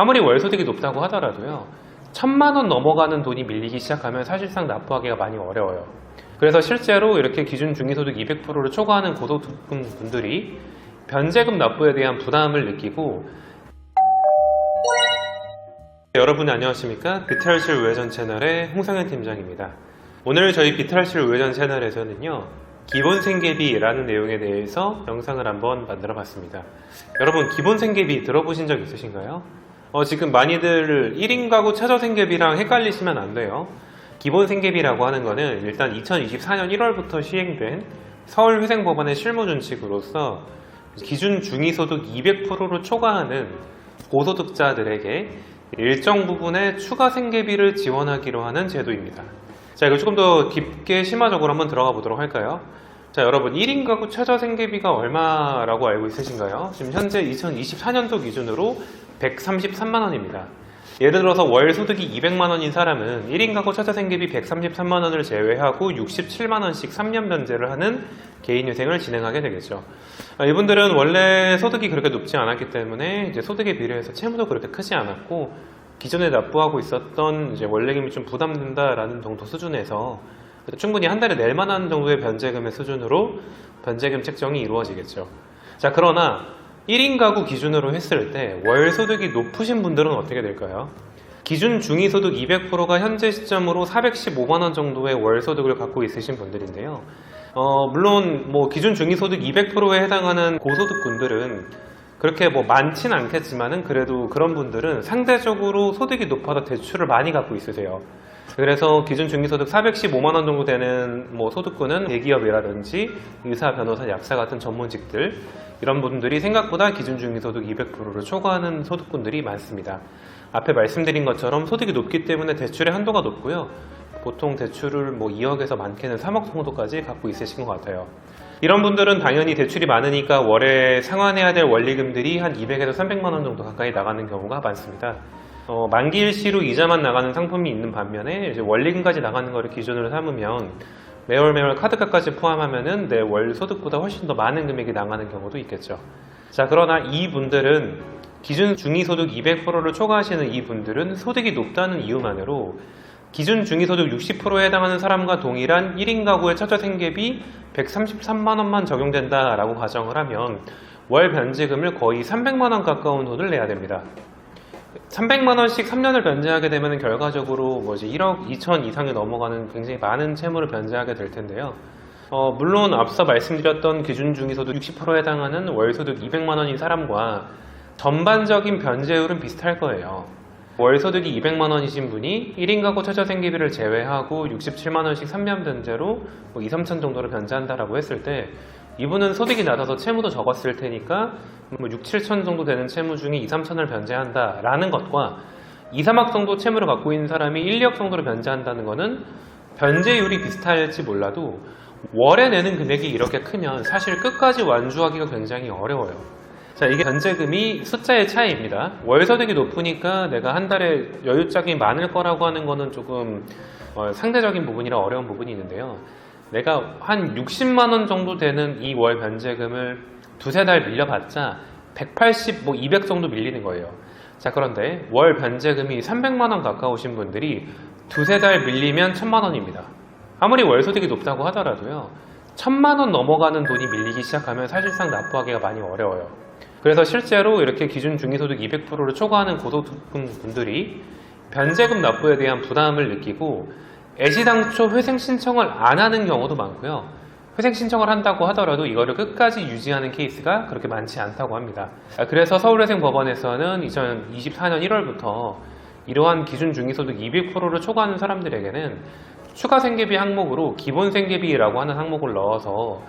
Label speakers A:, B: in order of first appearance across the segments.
A: 아무리 월 소득이 높다고 하더라도요, 1000만 원 넘어가는 돈이 밀리기 시작하면 사실상 납부하기가 많이 어려워요. 그래서 실제로 이렇게 기준 중위소득 200%를 초과하는 고소득금 분들이 변제금 납부에 대한 부담을 느끼고. 여러분 안녕하십니까? 비탈실 우회전 채널의 홍성현 팀장입니다. 오늘 저희 비탈실 우회전 채널에서는요, 기본생계비라는 내용에 대해서 영상을 한번 만들어 봤습니다. 여러분, 기본생계비 들어보신 적 있으신가요? 지금 많이들 1인 가구 최저생계비랑 헷갈리시면 안 돼요. 기본생계비라고 하는 거는 일단 2024년 1월부터 시행된 서울회생법원의 실무준칙으로서 기준 중위소득 200%를 초과하는 고소득자들에게 일정 부분의 추가 생계비를 지원하기로 하는 제도입니다. 자, 이거 조금 더 깊게 심화적으로 한번 들어가 보도록 할까요? 자, 여러분, 1인 가구 최저생계비가 얼마라고 알고 있으신가요? 지금 현재 2024년도 기준으로 133만원입니다. 예를 들어서 월 소득이 200만원인 사람은 1인 가구 최저생계비 133만원을 제외하고 67만원씩 3년 변제를 하는 개인회생을 진행하게 되겠죠. 이분들은 원래 소득이 그렇게 높지 않았기 때문에 이제 소득에 비례해서 채무도 그렇게 크지 않았고, 기존에 납부하고 있었던 이제 원래금이 좀 부담된다라는 정도 수준에서 충분히 한 달에 낼 만한 정도의 변제금의 수준으로 변제금 책정이 이루어지겠죠. 자, 그러나 1인 가구 기준으로 했을 때 월 소득이 높으신 분들은 어떻게 될까요? 기준 중위소득 200%가 현재 시점으로 415만원 정도의 월 소득을 갖고 있으신 분들인데요. 물론 기준 중위소득 200%에 해당하는 고소득군들은 그렇게 많진 않겠지만은 그래도 그런 분들은 상대적으로 소득이 높아서 대출을 많이 갖고 있으세요. 그래서 기준 중위소득 415만원 정도 되는 소득군은 대기업이라든지 의사, 변호사, 약사 같은 전문직들, 이런 분들이 생각보다 기준 중위소득 200%를 초과하는 소득군들이 많습니다. 앞에 말씀드린 것처럼 소득이 높기 때문에 대출의 한도가 높고요. 보통 대출을 2억에서 많게는 3억 정도까지 갖고 있으신 것 같아요. 이런 분들은 당연히 대출이 많으니까 월에 상환해야 될 원리금들이 한 200에서 300만원 정도 가까이 나가는 경우가 많습니다. 만기 일시로 이자만 나가는 상품이 있는 반면에 이제 원리금까지 나가는 거를 기준으로 삼으면 매월 카드값까지 포함하면은 내 월 소득보다 훨씬 더 많은 금액이 나가는 경우도 있겠죠. 자, 그러나 이분들은 기준 중위소득 200%를 초과하시는 이분들은 소득이 높다는 이유만으로 기준 중위소득 60%에 해당하는 사람과 동일한 1인 가구의 최저생계비 133만원만 적용된다라고 가정을 하면 월 변제금을 거의 300만원 가까운 돈을 내야 됩니다. 300만원씩 3년을 변제하게 되면 결과적으로 1억 2천 이상이 넘어가는 굉장히 많은 채무를 변제하게 될 텐데요. 물론 앞서 말씀드렸던 기준 중위소득 60%에 해당하는 월소득 200만원인 사람과 전반적인 변제율은 비슷할 거예요. 월소득이 200만원이신 분이 1인 가구 최저생계비를 제외하고 67만원씩 3년 변제로 2, 3천 정도를 변제한다라고 했을 때 이분은 소득이 낮아서 채무도 적었을 테니까 6, 7천 정도 되는 채무 중에 2, 3천을 변제한다라는 것과 2, 3억 정도 채무를 갖고 있는 사람이 1, 2억 정도를 변제한다는 것은 변제율이 비슷할지 몰라도 월에 내는 금액이 이렇게 크면 사실 끝까지 완주하기가 굉장히 어려워요. 자, 이게 변제금이 숫자의 차이입니다. 월 소득이 높으니까 내가 한 달에 여유짝이 많을 거라고 하는 거는 조금 상대적인 부분이라 어려운 부분이 있는데요. 내가 한 60만원 정도 되는 이 월 변제금을 두세 달 밀려봤자 180, 200 정도 밀리는 거예요. 자, 그런데 월 변제금이 300만원 가까우신 분들이 두세 달 밀리면 1000만원입니다. 아무리 월 소득이 높다고 하더라도요, 1000만원 넘어가는 돈이 밀리기 시작하면 사실상 납부하기가 많이 어려워요. 그래서 실제로 이렇게 기준 중위소득 200%를 초과하는 고소득금 분들이 변제금 납부에 대한 부담을 느끼고 애시당초 회생 신청을 안 하는 경우도 많고요. 회생 신청을 한다고 하더라도 이거를 끝까지 유지하는 케이스가 그렇게 많지 않다고 합니다. 그래서 서울회생법원에서는 2024년 1월부터 이러한 기준 중위소득 200%를 초과하는 사람들에게는 추가 생계비 항목으로 기본생계비라고 하는 항목을 넣어서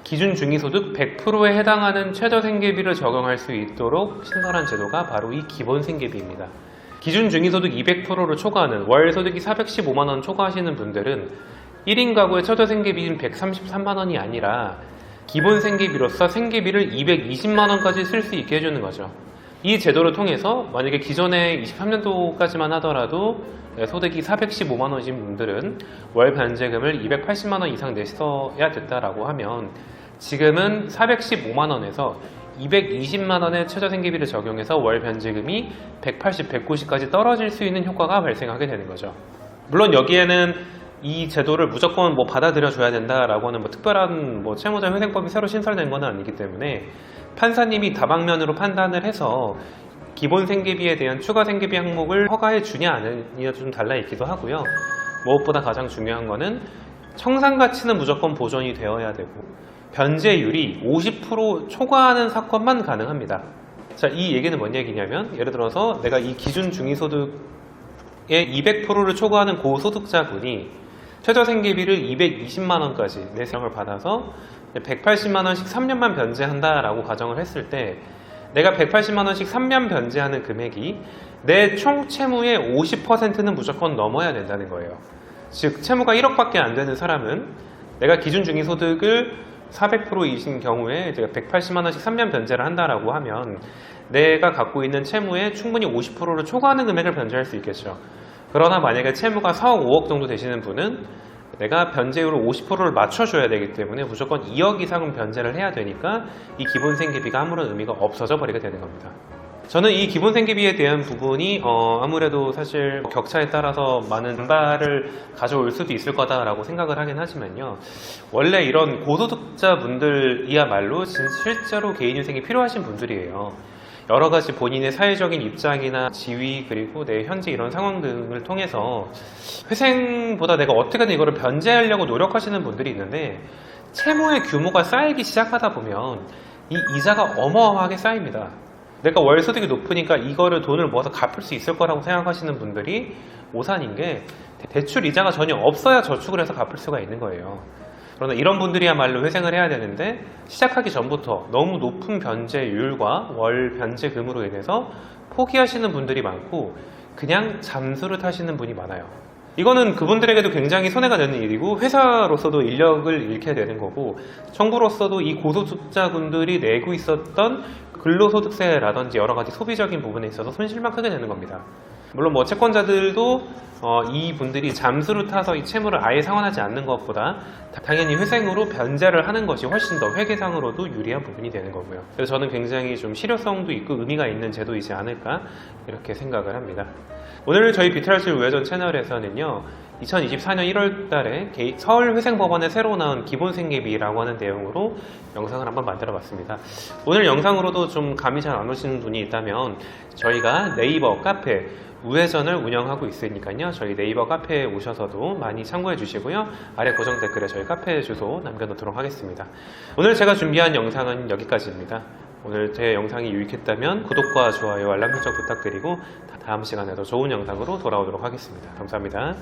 A: 기준 중위소득 100%에 해당하는 최저생계비를 적용할 수 있도록 신설한 제도가 바로 이 기본생계비입니다. 기준 중위소득 200%를 초과하는 월 소득이 415만원 초과하시는 분들은 1인 가구의 최저생계비인 133만원이 아니라 기본생계비로서 생계비를 220만원까지 쓸 수 있게 해주는 거죠. 이 제도를 통해서 만약에 기존에 23년도까지만 하더라도 소득이 415만원이신 분들은 월 변제금을 280만원 이상 내셔야 됐다라고 하면 지금은 415만원에서 220만 원의 최저생계비를 적용해서 월 변제금이 180, 190까지 떨어질 수 있는 효과가 발생하게 되는 거죠. 물론 여기에는 이 제도를 무조건 받아들여 줘야 된다라고 하는 특별한 채무자 회생법이 새로 신설된 건 아니기 때문에 판사님이 다방면으로 판단을 해서 기본 생계비에 대한 추가 생계비 항목을 허가해 주냐 아니냐 좀 달라 있기도 하고요. 무엇보다 가장 중요한 거는 청산가치는 무조건 보존이 되어야 되고 변제율이 50% 초과하는 사건만 가능합니다. 자, 이 얘기는 뭔 얘기냐면 예를 들어서 내가 이 기준 중위소득의 200%를 초과하는 고소득자분이 최저생계비를 220만 원까지 내세형을 받아서 180만 원씩 3년만 변제한다라고 가정을 했을 때 내가 180만 원씩 3년 변제하는 금액이 내 총 채무의 50%는 무조건 넘어야 된다는 거예요. 즉 채무가 1억밖에 안 되는 사람은 내가 기준 중위소득을 400%이신 경우에 제가 180만 원씩 3년 변제를 한다라고 하면 내가 갖고 있는 채무의 충분히 50%를 초과하는 금액을 변제할 수 있겠죠. 그러나 만약에 채무가 4억, 5억 정도 되시는 분은 내가 변제율을 50%를 맞춰줘야 되기 때문에 무조건 2억 이상은 변제를 해야 되니까 이 기본 생계비가 아무런 의미가 없어져 버리게 되는 겁니다. 저는 이 기본 생계비에 대한 부분이 아무래도 사실 격차에 따라서 많은 반발을 가져올 수도 있을 거다라고 생각을 하긴 하지만요. 원래 이런 고소득자분들이야말로 실제로 개인휴생이 필요하신 분들이에요. 여러 가지 본인의 사회적인 입장이나 지위 그리고 내 현재 이런 상황 등을 통해서 회생보다 내가 어떻게든 이거를 변제하려고 노력하시는 분들이 있는데 채무의 규모가 쌓이기 시작하다 보면 이 이자가 어마어마하게 쌓입니다. 내가 월 소득이 높으니까 이거를 돈을 모아서 갚을 수 있을 거라고 생각하시는 분들이 오산인 게 대출 이자가 전혀 없어야 저축을 해서 갚을 수가 있는 거예요. 그러나 이런 분들이야말로 회생을 해야 되는데 시작하기 전부터 너무 높은 변제율과 월 변제금으로 인해서 포기하시는 분들이 많고 그냥 잠수를 타시는 분이 많아요. 이거는 그분들에게도 굉장히 손해가 되는 일이고 회사로서도 인력을 잃게 되는 거고 정부로서도 이 고소득자분들이 내고 있었던 근로소득세라든지 여러 가지 소비적인 부분에 있어서 손실만 크게 되는 겁니다. 물론 채권자들도 이 분들이 잠수를 타서 이 채무를 아예 상환하지 않는 것보다 당연히 회생으로 변제를 하는 것이 훨씬 더 회계상으로도 유리한 부분이 되는 거고요. 그래서 저는 굉장히 좀 실효성도 있고 의미가 있는 제도이지 않을까 이렇게 생각을 합니다. 오늘 저희 비트랄실 우회전 채널에서는요 2024년 1월 달에 서울회생법원에 새로 나온 기본생계비라고 하는 내용으로 영상을 한번 만들어 봤습니다. 오늘 영상으로도 좀 감이 잘 안 오시는 분이 있다면 저희가 네이버 카페 우회전을 운영하고 있으니까요 저희 네이버 카페에 오셔서도 많이 참고해 주시고요 아래 고정 댓글에 저희 카페 주소 남겨놓도록 하겠습니다. 오늘 제가 준비한 영상은 여기까지입니다. 오늘 제 영상이 유익했다면 구독과 좋아요 알람 설정 부탁드리고 다음 시간에도 좋은 영상으로 돌아오도록 하겠습니다. 감사합니다.